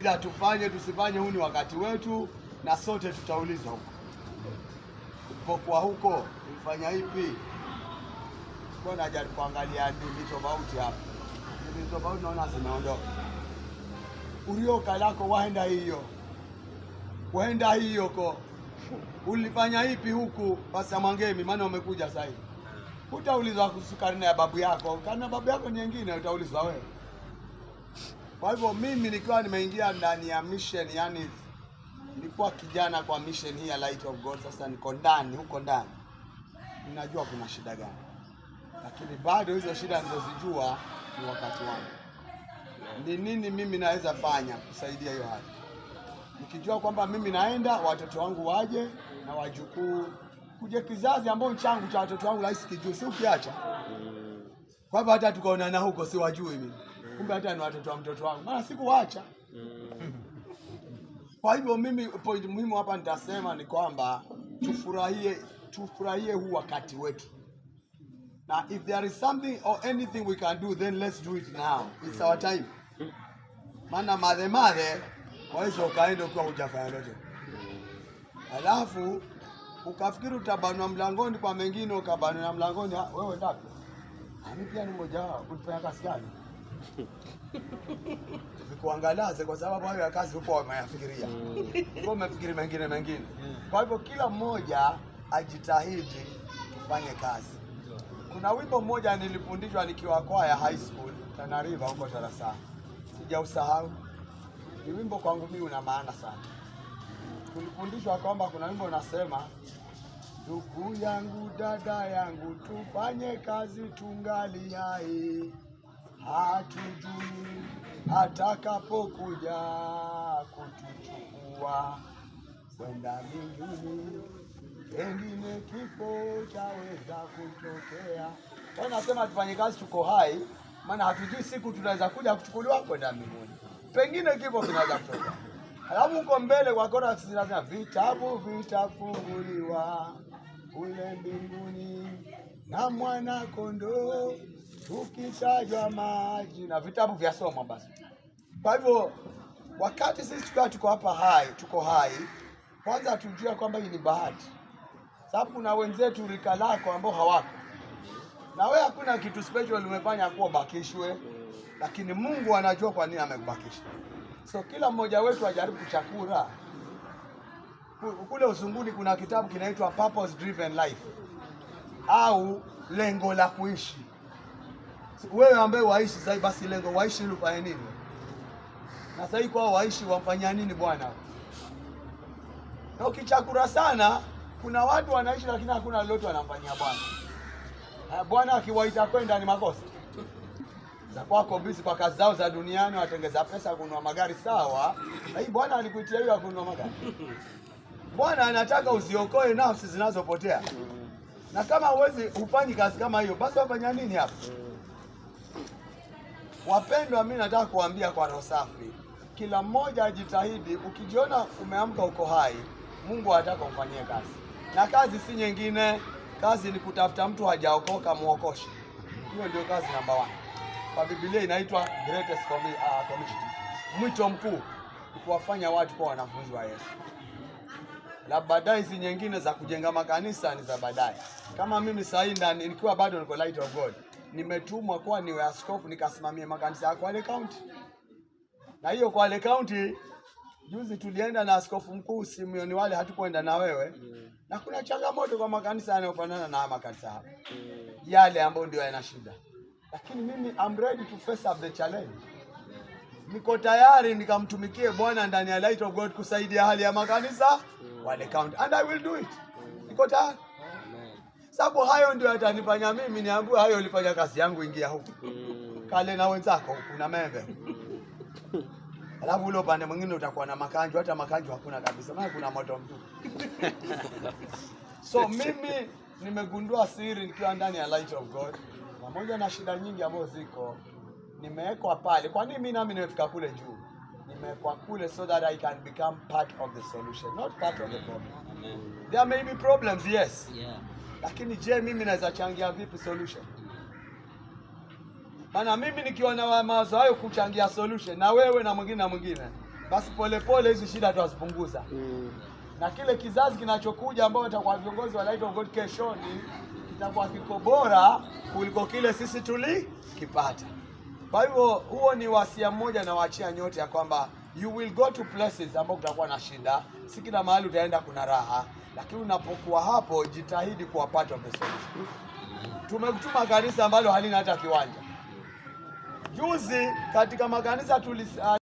Either tufanye tusifanye, huu ni wakati wetu na sote tutaulizwa huko. Kwa huko ulifanya ipi? Kwa najaribu kuangalia nini tofauti hapa. Nini tofauti naona zimeondoka. Ulioka lako waenda hiyo ko. Ulifanya ipi huku Pastor Mwangemi, maana umekuja sasa hivi. Utaulizwa kuhusu karne ya babu yako. Karne ya babu yako nyingine utaulizwa wewe. Kwa hivyo mimi nikiwa nimeingia ndani ya mission, yani nilikuwa kijana kwa mission hii ya Light of God, sasa niko ndani huko ndani. Ninajua kuna shida gani. Lakini bado hizo shida nilizozijua ni wakati wangu. Ni nini mimi naweza fanya kusaidia hiyo hali? Nikijua kwamba mimi naenda, watoto wangu waje na wajukuu, kuje kizazi ambao changu cha watoto wangu rahisi kijuu, si ukiacha. Kwa hivyo hata tukaonana huko si wajui mimi. Kumbe hata ni watoto wa mtoto wangu. Maana sikuacha. Kwa hivyo mimi point muhimu hapa nitasema ni kwamba tufurahie huu wakati wetu. Na if there is something or anything we can do, then let's do it now. It's our time. Maana madhe waweza ukaenda ukiwa hujafanya lolote. Alafu ukafikiri utabanwa mlangoni kwa mengine, ukabanwa mlangoni wewe ndapi? Mimi pia ni mmoja wao, kufanya kazi gani? Nikuangalaze kwa sababu hayo ya kazi huko wameyafikiria. Kwa umefikiri mengine. Kwa hivyo kila mmoja ajitahidi tufanye kazi. Kuna wimbo mmoja nilifundishwa nikiwa kwaya high school Tana River huko darasani. Sijausahau. Ni wimbo kwangu mimi una maana sana. Tulifundishwa kwamba kuna wimbo unasema, ndugu yangu, dada yangu, tufanye kazi tungali hai. Hatujui atakapokuja kutuchukua kwenda mbinguni, pengine kifo chaweza kutokea. Wanasema tufanye kazi tuko hai, maana hatujui siku tunaweza kuja kuchukuliwa kwenda mbinguni. Pengine kifo kinaweza kutokea. Alafu uko mbele kwa kora zinasema vitabu vitafunguliwa kule mbinguni na mwana kondoo tukitajwa maji, na vitabu vya soma basi. Kwa hivyo wakati sisi tuko hapa tuko hai, kwanza tujue kwamba hii ni bahati. Sababu kuna wenzetu rika lako ambao hawako. Na wewe hakuna kitu special umefanya kuwa bakishwe, lakini Mungu anajua kwa nini amekubakisha. So kila mmoja wetu ajaribu kuchakura. Kule uzunguni kuna kitabu kinaitwa Purpose Driven Life, au lengo la kuishi. Wewe ambaye waishi sasa, basi lengo waishi ili ufanye nini? Na sasa kwa waishi wafanya nini bwana? Na ukichakura sana, kuna watu wanaishi lakini hakuna lolote wanamfanyia Bwana. Bwana akiwaita kwenda ni makosa. Za kwako busy kwa kazi zao za duniani, watengeza pesa kununua magari sawa. Na hii Bwana alikuitia hiyo kununua magari. Bwana anataka uziokoe nafsi zinazopotea. Na kama huwezi ufanyi kazi kama hiyo, basi wafanya nini hapa? Wapendwa, mimi nataka kuambia kwa roho safi, kila mmoja ajitahidi. Ukijiona umeamka uko hai, Mungu anataka ufanyie kazi. Na kazi si nyingine, kazi ni kutafuta mtu hajaokoka muokoshe. Hiyo ndio kazi namba 1. Kwa Biblia inaitwa greatest commission. Mwito mkuu ni kuwafanya watu kuwa wanafunzi wa Yesu. La baadaye hizi nyingine za kujenga makanisa ni za baadaye. Kama mimi sasa ndani nikiwa bado niko Light of God, nimetumwa kwa niwe askofu nikasimamie makanisa ya Kwale County. Na hiyo Kwale County juzi tulienda na askofu mkuu Simeoni, wale hatukwenda na wewe. Na kuna changamoto kwa makanisa yanayofanana na makanisa hapa. Yale ambayo ndio yana shida. Lakini mimi I'm ready to face up the challenge. Niko tayari nikamtumikie Bwana ndani ya Light of God kusaidia hali ya makanisa Kwale County, and I will do it. Niko tayari. Sababu hayo ndio yatanifanya mimi niambie hayo ulifanya kazi yangu, ingia huko. Kale na wenzako huko na membe. Alafu ule upande mwingine utakuwa na makanjo, hata makanjo hakuna kabisa. Maana kuna moto mtu. So mimi nimegundua siri nikiwa ndani ya Light of God. Pamoja na shida nyingi ambazo ziko, nimewekwa pale. Kwa nini mimi nami nimefika kule juu? Nimewekwa kule so that I can become part of the solution, not part of the problem. There may be problems, yes. Yeah. Lakini je, mimi naweza changia vipi solution? Maana mimi nikiwa na mawazo hayo kuchangia solution, na wewe na mwingine basi polepole hizi shida tuzipunguza. Na kile kizazi kinachokuja ambao watakuwa viongozi wa Light of God keshoni kitakuwa kiko bora kuliko kile sisi tulikipata. Kwa hivyo huo ni wasia mmoja na waachia nyote ya kwamba you will go to places ambao kutakuwa na shida. Si kila mahali utaenda kuna raha, lakini unapokuwa hapo jitahidi kuwa part of the solution. Tumekutuma kanisa ambalo halina hata kiwanja. Juzi katika makanisa